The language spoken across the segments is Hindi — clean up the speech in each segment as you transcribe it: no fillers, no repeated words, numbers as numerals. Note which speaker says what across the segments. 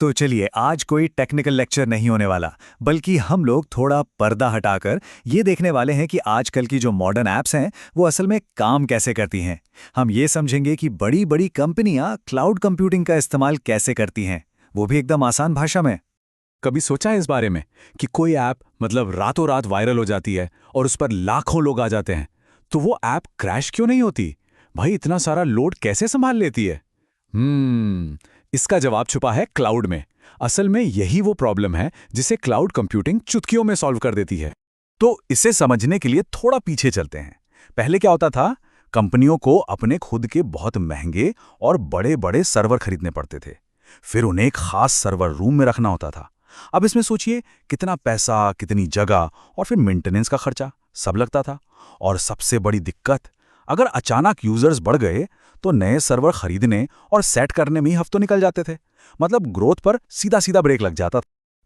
Speaker 1: तो चलिए आज कोई टेक्निकल लेक्चर नहीं होने वाला, बल्कि हम लोग थोड़ा पर्दा हटाकर ये देखने वाले हैं कि आजकल की जो मॉडर्न ऐप्स हैं वो असल में काम कैसे करती हैं। हम ये समझेंगे कि बड़ी बड़ी कंपनियां क्लाउड कंप्यूटिंग का इस्तेमाल कैसे करती हैं, वो भी एकदम आसान भाषा में।
Speaker 2: कभी सोचा है इस बारे में कि कोई ऐप मतलब रातों रात वायरल हो जाती है और उस पर लाखों लोग आ जाते हैं, तो वो ऐप क्रैश क्यों नहीं होती? भाई इतना सारा लोड कैसे संभाल लेती है? इसका जवाब छुपा है क्लाउड में। असल में यही वो प्रॉब्लम है जिसे क्लाउड कंप्यूटिंग चुटकियों में सॉल्व कर देती है। तो इसे समझने के लिए थोड़ा पीछे चलते हैं। पहले क्या होता था? कंपनियों को अपने खुद के बहुत महंगे और बड़े बड़े सर्वर खरीदने पड़ते थे। फिर उन्हें एक खास सर्वर रूम में रखना होता था। अब इसमें सोचिए कितना पैसा, कितनी जगह और फिर मेंटेनेंस का खर्चा सब लगता था। और सबसे बड़ी दिक्कत, अगर अचानक यूजर्स बढ़ गए तो नए सर्वर खरीदने और सेट करने में ही हफ्तों निकल जाते थे। मतलब ग्रोथ पर सीधा सीधा ब्रेक लग जाता था।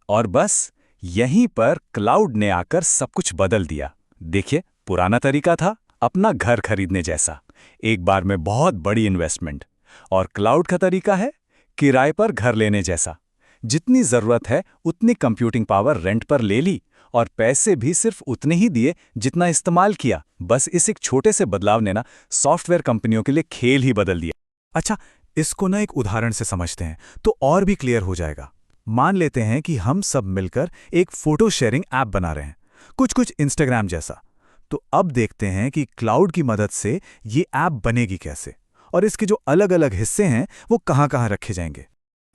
Speaker 2: और बस यहीं पर क्लाउड ने आकर सब कुछ बदल दिया। देखिए, पुराना तरीका था अपना घर खरीदने जैसा, एक बार में बहुत बड़ी इन्वेस्टमेंट। और क्लाउड का तरीका है किराए पर घर लेने जैसा। जितनी जरूरत है उतनी कंप्यूटिंग पावर रेंट पर ले ली और पैसे भी सिर्फ उतने ही दिए जितना इस्तेमाल किया। बस इस एक छोटे से बदलाव ने ना सॉफ्टवेयर कंपनियों के लिए खेल ही बदल दिया।
Speaker 1: अच्छा, इसको ना एक उदाहरण से समझते हैं तो और भी क्लियर हो जाएगा। मान लेते हैं कि हम सब मिलकर एक फोटो शेयरिंग ऐप बना रहे हैं, कुछ कुछ इंस्टाग्राम जैसा। तो अब देखते हैं कि क्लाउड की मदद से ये ऐप बनेगी कैसे, और इसके जो अलग अलग हिस्से हैं वो कहाँ कहाँ रखे जाएंगे।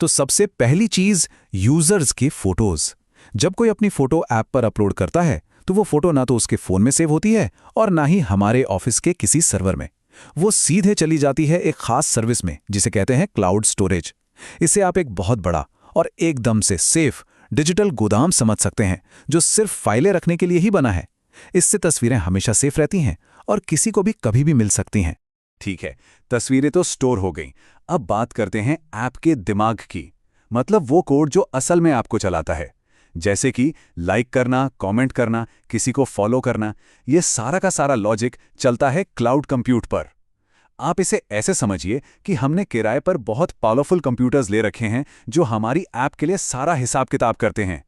Speaker 1: तो सबसे पहली चीज, यूजर्स की फोटोज। जब कोई अपनी फोटो ऐप पर अपलोड करता है तो वो फोटो ना तो उसके फोन में सेव होती है और ना ही हमारे ऑफिस के किसी सर्वर में। वो सीधे चली जाती है एक खास सर्विस में जिसे कहते हैं क्लाउड स्टोरेज। इसे आप एक बहुत बड़ा और एकदम से सेफ डिजिटल गोदाम समझ सकते हैं जो सिर्फ फाइलें रखने के लिए ही बना है। इससे तस्वीरें हमेशा सेफ रहती हैं और किसी को भी कभी भी मिल सकती हैं।
Speaker 2: ठीक है, तस्वीरें तो स्टोर हो गईं। अब बात करते हैं ऐप के दिमाग की, मतलब वो कोड जो असल में ऐप को चलाता है। जैसे कि लाइक करना, कमेंट करना, किसी को फॉलो करना, ये सारा का सारा लॉजिक चलता है क्लाउड कंप्यूट पर। आप इसे ऐसे समझिए कि हमने किराए पर बहुत पावरफुल कंप्यूटर्स ले रखे हैं जो हमारी ऐप के लिए सारा हिसाब किताब करते हैं।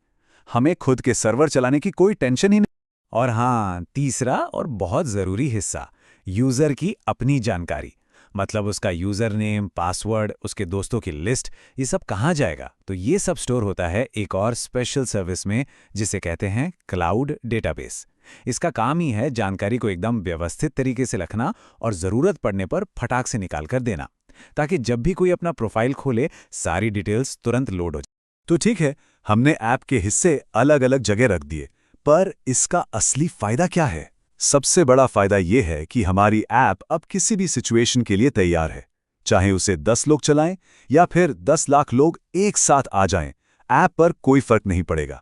Speaker 2: हमें खुद के सर्वर चलाने की कोई टेंशन ही नहीं।
Speaker 1: और हाँ, तीसरा और बहुत ज़रूरी हिस्सा, यूज़र की अपनी जानकारी। मतलब उसका यूज़र नेम, पासवर्ड, उसके दोस्तों की लिस्ट, ये सब कहाँ जाएगा? तो ये सब स्टोर होता है एक और स्पेशल सर्विस में जिसे कहते हैं क्लाउड डेटाबेस। इसका काम ही है जानकारी को एकदम व्यवस्थित तरीके से रखना और ज़रूरत पड़ने पर फटाक से निकाल कर देना, ताकि जब भी कोई अपना प्रोफाइल खोले सारी डिटेल्स तुरंत लोड हो जाए।
Speaker 2: तो ठीक है, हमने ऐप के हिस्से अलग अलग जगह रख दिए, पर इसका असली फायदा क्या है? सबसे बड़ा फायदा यह है कि हमारी ऐप अब किसी भी सिचुएशन के लिए तैयार है। चाहे उसे 10 लोग चलाएं या फिर 10 लाख लोग एक साथ आ जाएं, ऐप पर कोई फर्क नहीं पड़ेगा।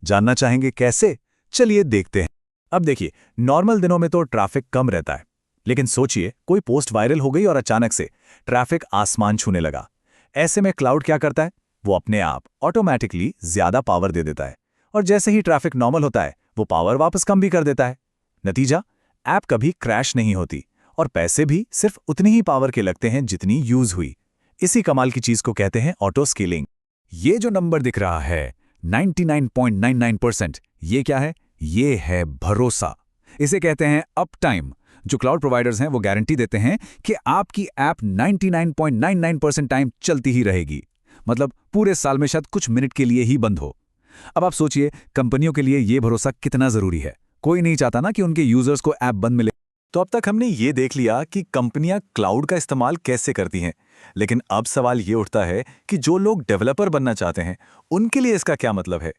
Speaker 2: जानना चाहेंगे कैसे? चलिए देखते हैं।
Speaker 1: अब देखिए, नॉर्मल दिनों में तो ट्रैफिक कम रहता है, लेकिन सोचिए कोई पोस्ट वायरल हो गई और अचानक से ट्रैफिक आसमान छूने लगा। ऐसे में क्लाउड क्या करता है? वो अपने आप ऑटोमेटिकली ज्यादा पावर दे देता है, और जैसे ही ट्रैफिक नॉर्मल होता है वो पावर वापस कम भी कर देता है। नतीजा, ऐप कभी क्रैश नहीं होती और पैसे भी सिर्फ उतनी ही पावर के लगते हैं जितनी यूज हुई। इसी कमाल की चीज को कहते हैं ऑटो स्केलिंग। ये जो नंबर दिख रहा है 99.99%, ये क्या है? ये है भरोसा। इसे कहते हैं अप टाइम। जो क्लाउड प्रोवाइडर्स हैं वो गारंटी देते हैं कि आपकी ऐप 99.99% टाइम चलती ही रहेगी। मतलब पूरे साल में शायद कुछ मिनट के लिए ही बंद हो। अब आप सोचिए कंपनियों के लिए ये भरोसा कितना जरूरी है। कोई नहीं चाहता ना कि उनके यूजर्स को ऐप बंद मिले। तो अब तक हमने ये देख लिया कि कंपनियां क्लाउड का इस्तेमाल कैसे करती हैं, लेकिन अब सवाल ये उठता है कि जो लोग डेवलपर बनना चाहते हैं उनके लिए इसका क्या मतलब है?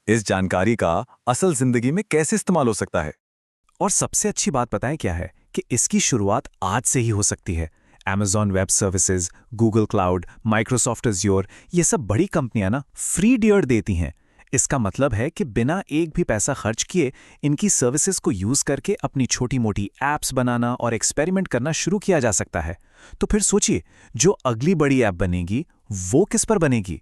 Speaker 1: इस जानकारी का असल जिंदगी में कैसे इस्तेमाल हो सकता है? और सबसे अच्छी बात पता है क्या है? कि इसकी शुरुआत आज से ही हो सकती है। Amazon web services, Google cloud, Microsoft azure, ये सब बड़ी कंपनियां ना फ्री टियर देती हैं। इसका मतलब है कि बिना एक भी पैसा खर्च किए इनकी सर्विसेज को यूज करके अपनी छोटी मोटी ऐप्स बनाना और एक्सपेरिमेंट करना शुरू किया जा सकता है। तो फिर सोचिए, जो अगली बड़ी ऐप बनेगी वो किस पर बनेगी?